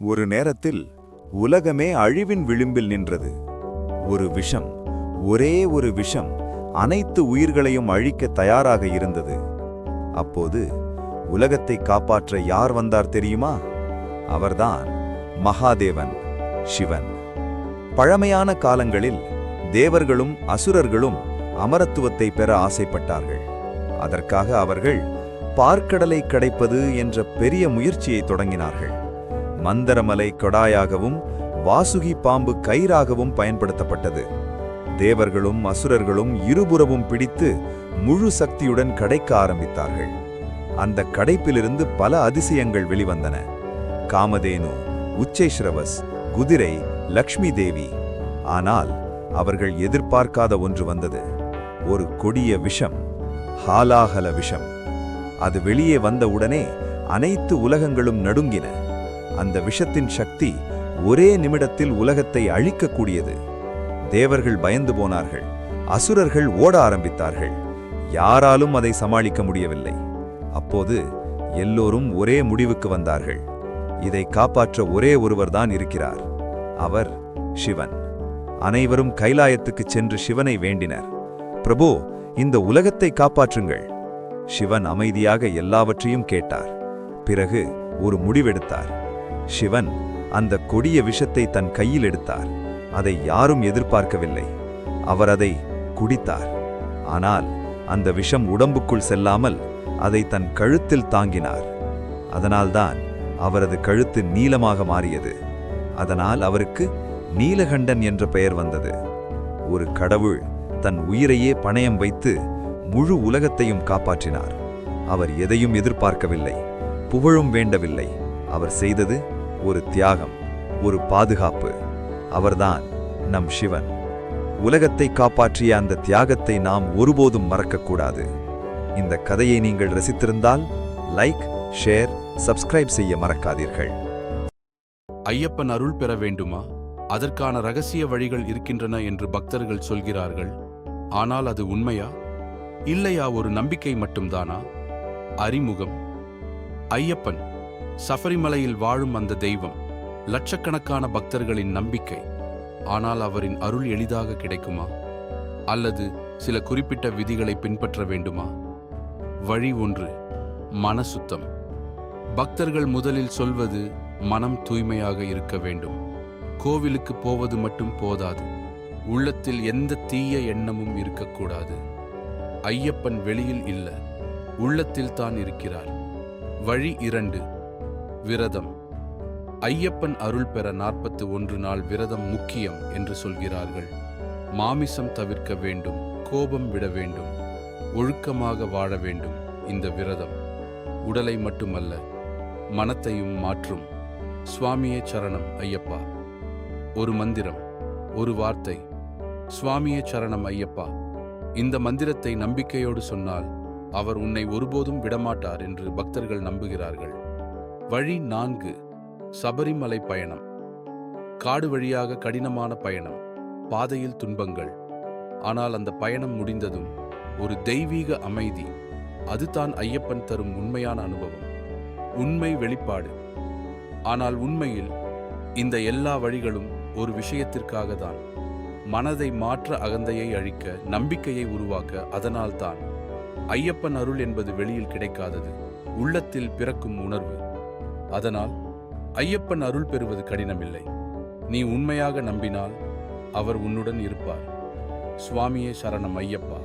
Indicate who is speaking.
Speaker 1: ஒரு நேரத்தில் உலகமே அழிவின் விளிம்பில் நின்றது. ஒரு விஷம், ஒரே ஒரு விஷம் அனைத்து உயிர்களையும் அழிக்க தயாராக இருந்தது. அப்போது உலகத்தை காப்பாற்ற யார் வந்தார் தெரியுமா? அவர்தான் மகாதேவன், சிவன். பழமையான காலங்களில் தேவர்களும் அசுரர்களும் அமரத்துவத்தை பெற ஆசைப்பட்டார்கள். அதற்காக அவர்கள் பார்க்கடலை கடைப்பது என்ற பெரிய முயற்சியை தொடங்கினார்கள். மந்தரமலை கொடாயாகவும் வாசுகி பாம்பு கயிறாகவும் பயன்படுத்தப்பட்டது. தேவர்களும் அசுரர்களும் இருபுறமும் பிடித்து முழு சக்தியுடன் கடைக்க ஆரம்பித்தார்கள். அந்த கடைப்பிலிருந்து பல அதிசயங்கள் வெளிவந்தன. காமதேனு, உச்சைஸ்ரவஸ், குதிரை, லக்ஷ்மி தேவி. ஆனால் அவர்கள் எதிர்பார்க்காத ஒன்று வந்தது. ஒரு கொடிய விஷம், ஹாலாஹல விஷம். அது வெளியே வந்தவுடனே அனைத்து உலகங்களும் நடுங்கின. அந்த விஷத்தின் சக்தி ஒரே நிமிடத்தில் உலகத்தை அழிக்கக்கூடியது. தேவர்கள் பயந்து போனார்கள். அசுரர்கள் ஓட ஆரம்பித்தார்கள். யாராலும் அதை சமாளிக்க முடியவில்லை. அப்போது எல்லோரும் ஒரே முடிவுக்கு வந்தார்கள். இதை காப்பாற்ற ஒரே ஒருவர்தான் இருக்கிறார். அவர் சிவன். அனைவரும் கைலாயத்துக்குச் சென்று சிவனை வேண்டினர். பிரபு, இந்த உலகத்தை காப்பாற்றுங்கள். சிவன் அமைதியாக எல்லாவற்றையும் கேட்டார். பிறகு ஒரு முடிவெடுத்தார். சிவன் அந்த கொடிய விஷத்தை தன் கையில் எடுத்தார். அதை யாரும் எதிர்பார்க்கவில்லை. அவர் அதை குடித்தார். ஆனால் அந்த விஷம் உடம்புக்குள் செல்லாமல் அதை தன் கழுத்தில் தாங்கினார். அதனால்தான் அவரது கழுத்து நீலமாக மாறியது. அதனால் அவருக்கு நீலகண்டன் என்ற பெயர் வந்தது. ஒரு கடவுள் தன் உயிரையே பணயம் வைத்து முழு உலகத்தையும் காப்பாற்றினார். அவர் எதையும் எதிர்பார்க்கவில்லை, புகழும் வேண்டவில்லை. அவர் செய்தது ஒரு தியாகம், ஒரு பாதுகாப்பு. அவர்தான் நம் சிவன். உலகத்தை காப்பாற்றிய அந்த தியாகத்தை நாம் ஒருபோதும் மறக்கக்கூடாது. இந்த கதையை நீங்கள் ரசித்திருந்தால் லைக், ஷேர், சப்ஸ்கிரைப் செய்ய மறக்காதீர்கள்.
Speaker 2: ஐயப்பன் அருள் பெற வேண்டுமா? அதற்கான ரகசிய வழிகள் இருக்கின்றன என்று பக்தர்கள் சொல்கிறார்கள். ஆனால் அது உண்மையா, இல்லையா ஒரு நம்பிக்கை மட்டும்தானா? அறிமுகம். ஐயப்பன் சபரிமலையில் வாழும் அந்த தெய்வம், லட்சக்கணக்கான பக்தர்களின் நம்பிக்கை. ஆனால் அவரின் அருள் எளிதாக கிடைக்குமா? அல்லது சில குறிப்பிட்ட விதிகளை பின்பற்ற வேண்டுமா? வழி 1, மனசுத்தம். பக்தர்கள் முதலில் சொல்வது மனம் தூய்மையாக இருக்க வேண்டும். கோவிலுக்கு போவது மட்டும் போதாது, உள்ளத்தில் எந்த தீய எண்ணமும் இருக்கக்கூடாது. ஐயப்பன் வெளியில் இல்ல, உள்ளத்தில் தான் இருக்கிறார். வழி 2, விரதம். ஐயப்பன் அருள் பெற 41 நாள் விரதம் முக்கியம் என்று சொல்கிறார்கள். மாமிசம் தவிர்க்க வேண்டும், கோபம் விட வேண்டும், ஒழுக்கமாக வாழ வேண்டும். இந்த விரதம் உடலை மட்டுமல்ல, மனத்தையும் மாற்றும். சுவாமியே சரணம் ஐயப்பா. ஒரு மந்திரம், ஒரு வார்த்தை, சுவாமியே சரணம் ஐயப்பா. இந்த மந்திரத்தை நம்பிக்கையோடு சொன்னால் அவர் உன்னை ஒருபோதும் விடமாட்டார் என்று பக்தர்கள் நம்புகிறார்கள். வழி 4, சபரிமலை பயணம். காடு வழியாக கடினமான பயணம், பாதையில் துன்பங்கள். ஆனால் அந்த பயணம் முடிந்ததும் ஒரு தெய்வீக அமைதி. அதுதான் ஐயப்பன் தரும் உண்மையான அனுபவம், உண்மை வெளிப்பாடு. ஆனால் உண்மையில் இந்த எல்லா வழிகளும் ஒரு விஷயத்திற்காக தான், மனதை மாற்ற, அகந்தையை அழிக்க, நம்பிக்கையை உருவாக்க. அதனால்தான் ஐயப்பன் அருள் என்பது வெளியில் கிடைக்காதது, உள்ளத்தில் பிறக்கும் உணர்வு. அதனால் ஐயப்பன் அருள் பெறுவது கடினமில்லை. நீ உண்மையாக நம்பினால் அவர் உன்னுடன் இருப்பார். சுவாமியே சரணம் ஐயப்பா.